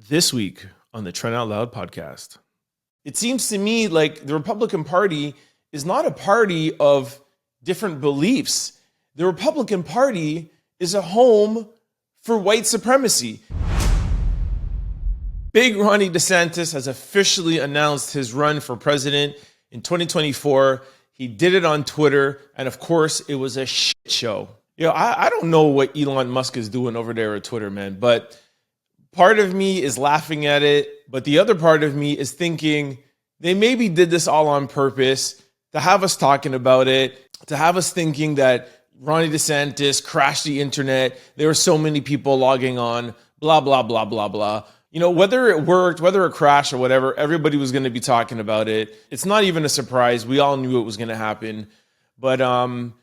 This week on the Trent Out Loud Podcast. It seems to me like the Republican Party is not a party of different beliefs. The Republican Party is a home for white supremacy. Big Ronnie DeSantis has officially announced his run for president in 2024. He did it on Twitter, and of course, it was a shit show. I don't know what Elon Musk is doing over there at Twitter, man, but part of me is laughing at it, but the other part of me is thinking they maybe did this all on purpose to have us talking about it, to have us thinking that Ronnie DeSantis crashed the internet. There were so many people logging on, blah, blah, blah, blah, blah. Whether it worked, whether it crashed or whatever, everybody was going to be talking about it. It's not even a surprise. We all knew it was going to happen. But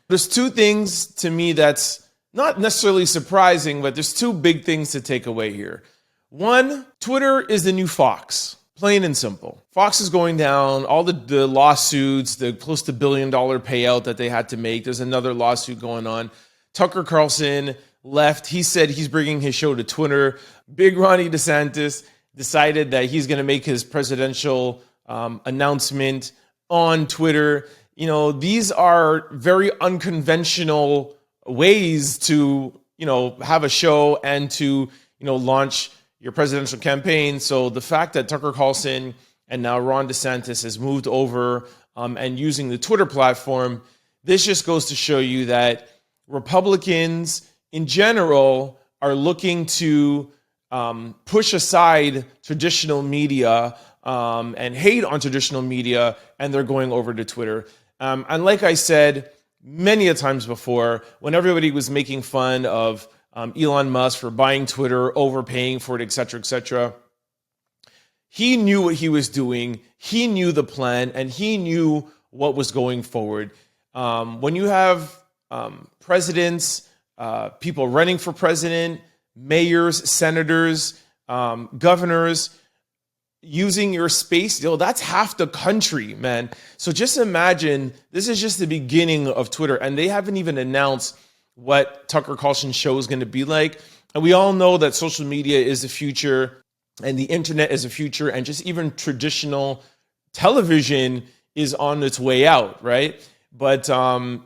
there's two things to me that's not necessarily surprising, but there's two big things to take away here. One, Twitter is the new Fox, plain and simple. Fox is going down, all the lawsuits, the close to $1 billion payout that they had to make. There's another lawsuit going on. Tucker Carlson left. He said he's bringing his show to Twitter. Big Ronnie DeSantis decided that he's going to make his presidential announcement on Twitter. These are very unconventional ways to, have a show and to, launch your presidential campaign. So the fact that Tucker Carlson and now Ron DeSantis has moved over and using the Twitter platform, this just goes to show you that Republicans in general are looking to push aside traditional media and hate on traditional media, and they're going over to Twitter. And like I said many a times before, when everybody was making fun of Elon Musk for buying Twitter, overpaying for it, et cetera, he knew what he was doing. He knew the plan, and he knew what was going forward. When you have presidents, people running for president, mayors, senators, governors, using your space, that's half the country, man. So just imagine, this is just the beginning of Twitter, and they haven't even announced what Tucker Carlson's show is going to be like. And we all know that social media is the future and the internet is the future, and just even traditional television is on its way out, right? But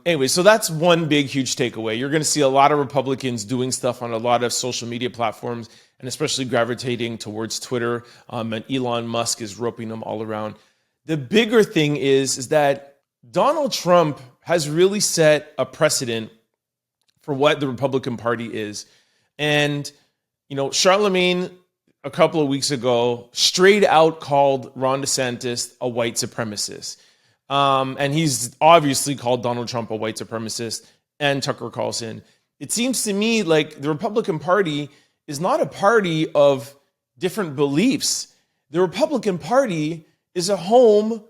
anyway, so that's one big, huge takeaway. You're going to see a lot of Republicans doing stuff on a lot of social media platforms, and especially gravitating towards Twitter, and Elon Musk is roping them all around. The bigger thing is that Donald Trump has really set a precedent for what the Republican Party is. And, Charlemagne, a couple of weeks ago, straight out called Ron DeSantis a white supremacist. And he's obviously called Donald Trump a white supremacist, and Tucker Carlson. It seems to me like the Republican Party is not a party of different beliefs. The Republican Party is a home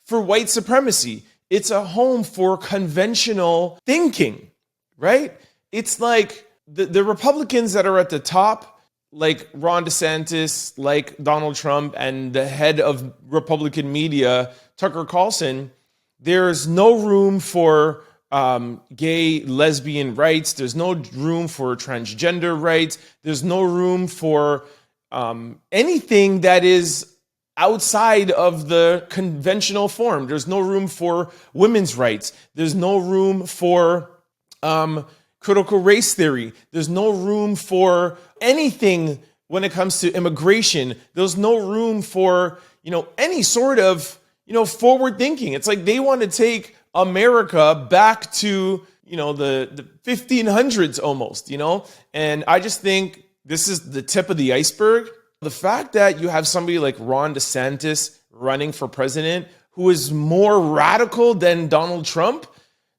for white supremacy. It's a home for conventional thinking, right? It's like the Republicans that are at the top, like Ron DeSantis, like Donald Trump, and the head of Republican media, Tucker Carlson, there's no room for gay, lesbian rights. There's no room for transgender rights. There's no room for anything that is outside of the conventional form. There's no room for women's rights. There's no room for critical race theory. There's no room for anything when it comes to immigration. There's no room for, any sort of, forward thinking. It's like they want to take America back to, the 1500s almost, and I just think this is the tip of the iceberg. The fact that you have somebody like Ron DeSantis running for president who is more radical than Donald Trump,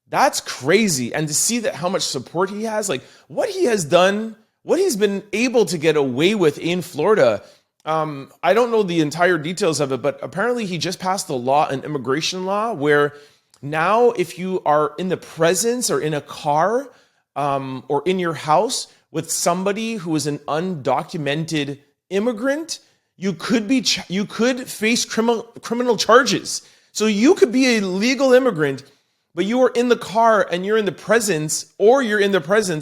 that's crazy. And to see that how much support he has, like what he has done, what he's been able to get away with in Florida. I don't know the entire details of it, but apparently he just passed a law, an immigration law, where now if you are in the presence or in a car or in your house with somebody who is an undocumented immigrant, you could face criminal charges. So you could be a legal immigrant, but you are in the car and you're in the presence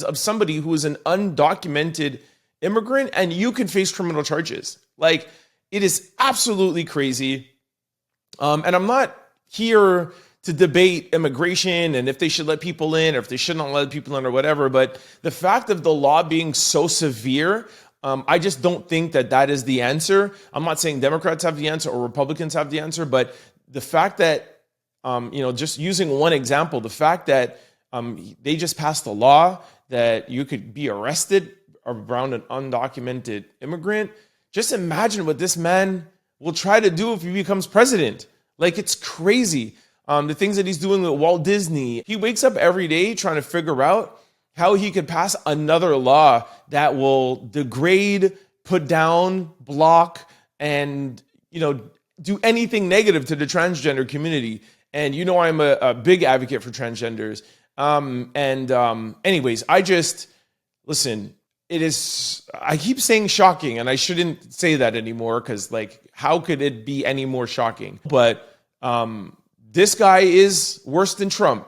of somebody who is an undocumented immigrant and you can face criminal charges. Like, it is absolutely crazy. And I'm not here to debate immigration and if they should let people in or if they should not let people in or whatever. But the fact of the law being so severe, I just don't think that that is the answer. I'm not saying Democrats have the answer or Republicans have the answer, but the fact that, just using one example, the fact that they just passed a law that you could be arrested around an undocumented immigrant. Just imagine what this man will try to do if he becomes president. Like, it's crazy. The things that he's doing with Walt Disney. He wakes up every day trying to figure out how he could pass another law that will degrade, put down, block, and, do anything negative to the transgender community. And I'm a big advocate for transgenders. Anyways, listen, I keep saying shocking, and I shouldn't say that anymore because, how could it be any more shocking? But this guy is worse than Trump.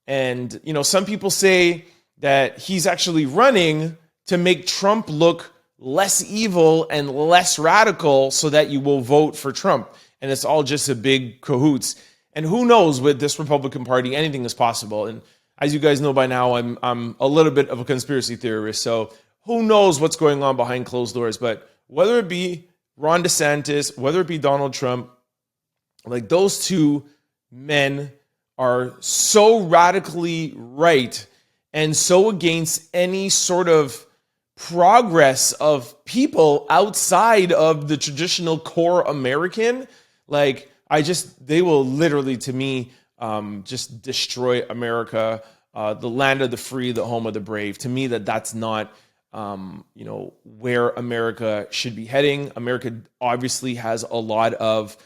And, some people say that he's actually running to make Trump look less evil and less radical so that you will vote for Trump. And it's all just a big cahoots. And who knows, with this Republican Party, anything is possible. And as you guys know by now, I'm a little bit of a conspiracy theorist. So who knows what's going on behind closed doors. But whether it be Ron DeSantis, whether it be Donald Trump, those two men are so radically right and so against any sort of progress of people outside of the traditional core American. They will literally, to me, just destroy America, the land of the free, the home of the brave. To me, that's not, where America should be heading. America obviously has a lot of,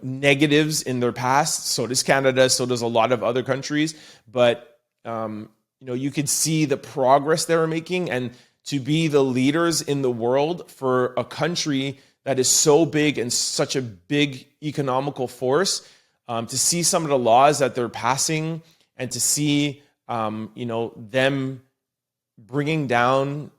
negatives in their past. So does Canada. So does a lot of other countries. But, you could see the progress they were making, and to be the leaders in the world for a country that is so big and such a big economical force, to see some of the laws that they're passing and to see, them bringing down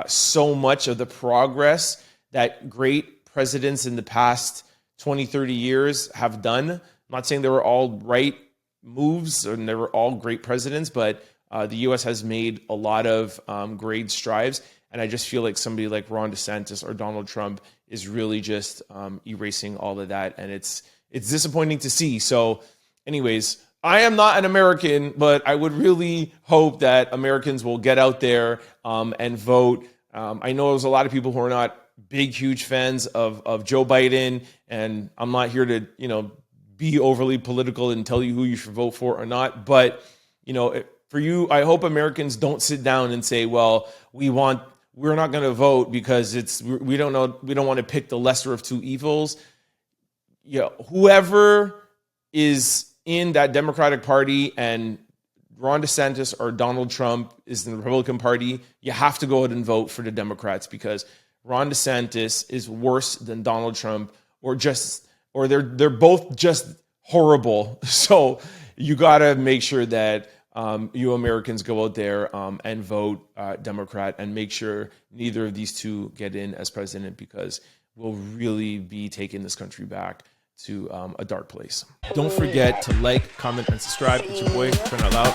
so much of the progress that great presidents in the past 20, 30 years have done. I'm not saying they were all right moves and they were all great presidents, but the U.S. has made a lot of great strides. And I just feel like somebody like Ron DeSantis or Donald Trump is really just erasing all of that. And it's disappointing to see. So anyways, I am not an American, but I would really hope that Americans will get out there and vote. I know there's a lot of people who are not big, huge fans of Joe Biden. And I'm not here to, be overly political and tell you who you should vote for or not. But, for you, I hope Americans don't sit down and say, well, we're not going to vote because we don't want to pick the lesser of two evils. Whoever is in that Democratic Party and Ron DeSantis or Donald Trump is in the Republican Party, you have to go ahead and vote for the Democrats because Ron DeSantis is worse than Donald Trump, or they're both just horrible. So you got to make sure that you Americans go out there and vote Democrat and make sure neither of these two get in as president, because we'll really be taking this country back to a dark place. Don't forget to like, comment, and subscribe. It's your boy, Trent Out Loud.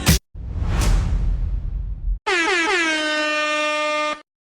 Peace!